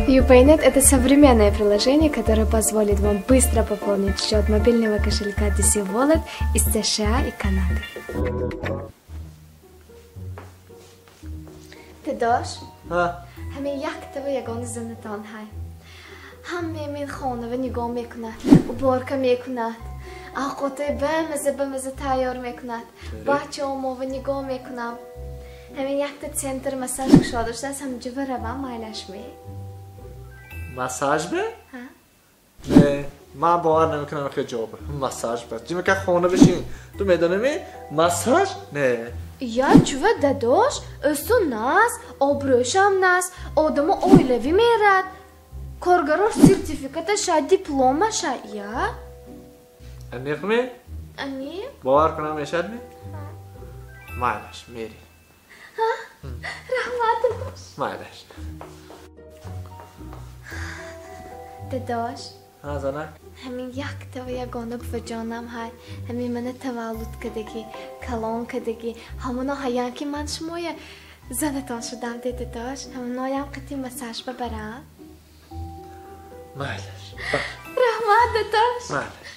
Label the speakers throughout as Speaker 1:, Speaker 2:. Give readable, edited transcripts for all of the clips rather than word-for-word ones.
Speaker 1: Upanet – это современное приложение, которое позволит вам быстро пополнить счет мобильного кошелька DC Wallet из США и Канады. Ты дашь? همین یک دفعه یگانه زندتان های همه من خانه و نگاه میکند و بارکه میکند آقاطه بمزه تیار میکند بچه ما و نگاه میکنم همین یک تا سنتر مساج کشاده شده است همینجا بروم مایلش می
Speaker 2: مساج به؟ نه من باور نمیکنم که جوابه مساج به جیمه که خانه بشین تو میدانه می مساج؟ نه
Speaker 1: یا چوه داداش استو ناس آبروشم ناس آدم اویلوی میرد کارگرار سرتیفیکت شاید دیپلومه شاید یا؟
Speaker 2: انیق می؟
Speaker 1: انیق؟
Speaker 2: باور کنم میشد می؟ مایلش میری
Speaker 1: رحمت داداش
Speaker 2: مایلش
Speaker 1: داداش
Speaker 2: زنک
Speaker 1: همین یک تا یگانه به جانم های همین من تولد کدگی کلان کدگی همونا هایان که من شمای زنتان شدم دیده داشت همونا هم قطعی مساج ببرم
Speaker 2: مایلش
Speaker 1: رحمت داداش
Speaker 2: مایلش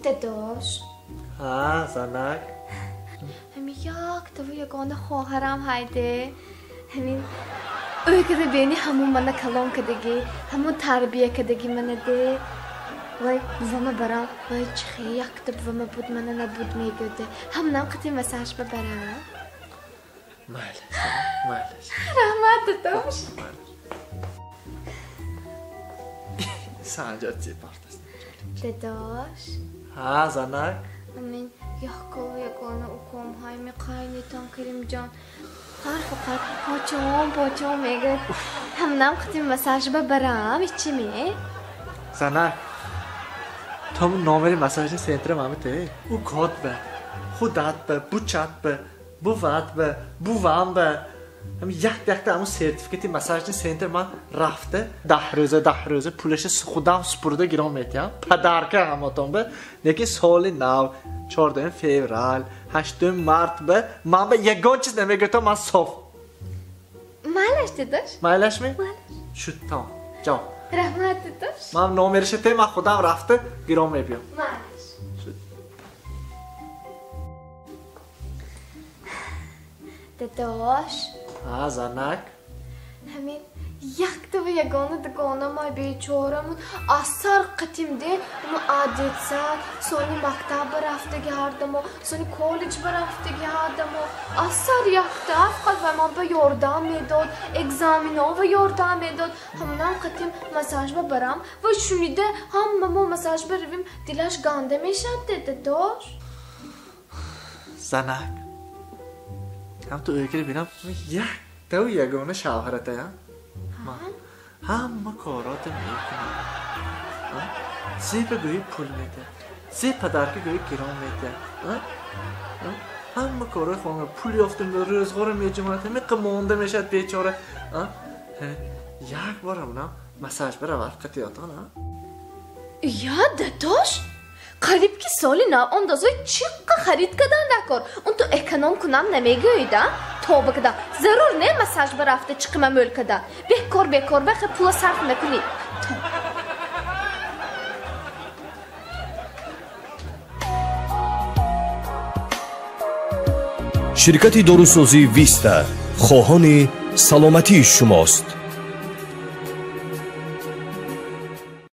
Speaker 1: داداش
Speaker 2: زنک
Speaker 1: همین یک تا یگانه خواهرم هایده همین اوی که بینی همون من کلان کدگی همون تربیه کدگی من ده وای بوامه برام وای چخی یک تا بوامه بود من نبود میگوده هم نام قطعی مساج ببرم
Speaker 2: مایلش
Speaker 1: رحمت داداش
Speaker 2: سنجاد چی پارتست
Speaker 1: داداش
Speaker 2: زنک
Speaker 1: همین یگانه اکام های میقاینی تان کریم جان هر فقط پاچام میگه هم نام قطعی مساج ببرم ایچی می؟
Speaker 2: زنک تا همون نامری مساج سنتر مامته او کاد به خودت به بوچت به بوت به بوام به همین یک دقیقه همون سرتیفیکتی مساج سنتر من رفته 10 روزه پولش خودم سپرده گیرام میتیم پدرکه هماتون به یکی سال نو 14 فوریه 8 مارت به من به یگان چیز نمیگرتم من صاف
Speaker 1: مالش داداش؟
Speaker 2: مالش می؟ شد تمام جا
Speaker 1: رحمت داداش
Speaker 2: من نامرش تی من خودم رفته گیرام میبیم
Speaker 1: مالش
Speaker 2: شد
Speaker 1: داداش
Speaker 2: زنک
Speaker 1: همین یک دو یگانه دگانه ما بیچارمون اثر قتیم ده اما عادت سر سونی مکتب برفته گردم و سونی کالج برفته گردم و اثر یک دفعه و من به یاردم میداد اگزامینو و یاردم میداد همونم قتیم مساج ببرم و شنیده هم ما مساج برویم دلش گنده میشد داداش
Speaker 2: زنک هم تو ایگری بینم یک دو یگانه شوهرته یا همه کارات میکنم زی به گویی پول میده زی پدرکه گویی گرام میده همه کارای خواهمه پولی افتم به روزگار میجمعت همه قمانده میشد بیچاره یک بار همونم مساج بره وقتی آتان
Speaker 1: یا داداش قریب که سالی نه اندازه چقدر خرید کردن نکار اون تو اکنام کنم نمیگویده توبه کده ضرور نه مساج برفته چقمه مول کده بیکار بخی پول صرف نکنی
Speaker 3: شرکت داروسازی ویستا خواهان سلامتی شماست.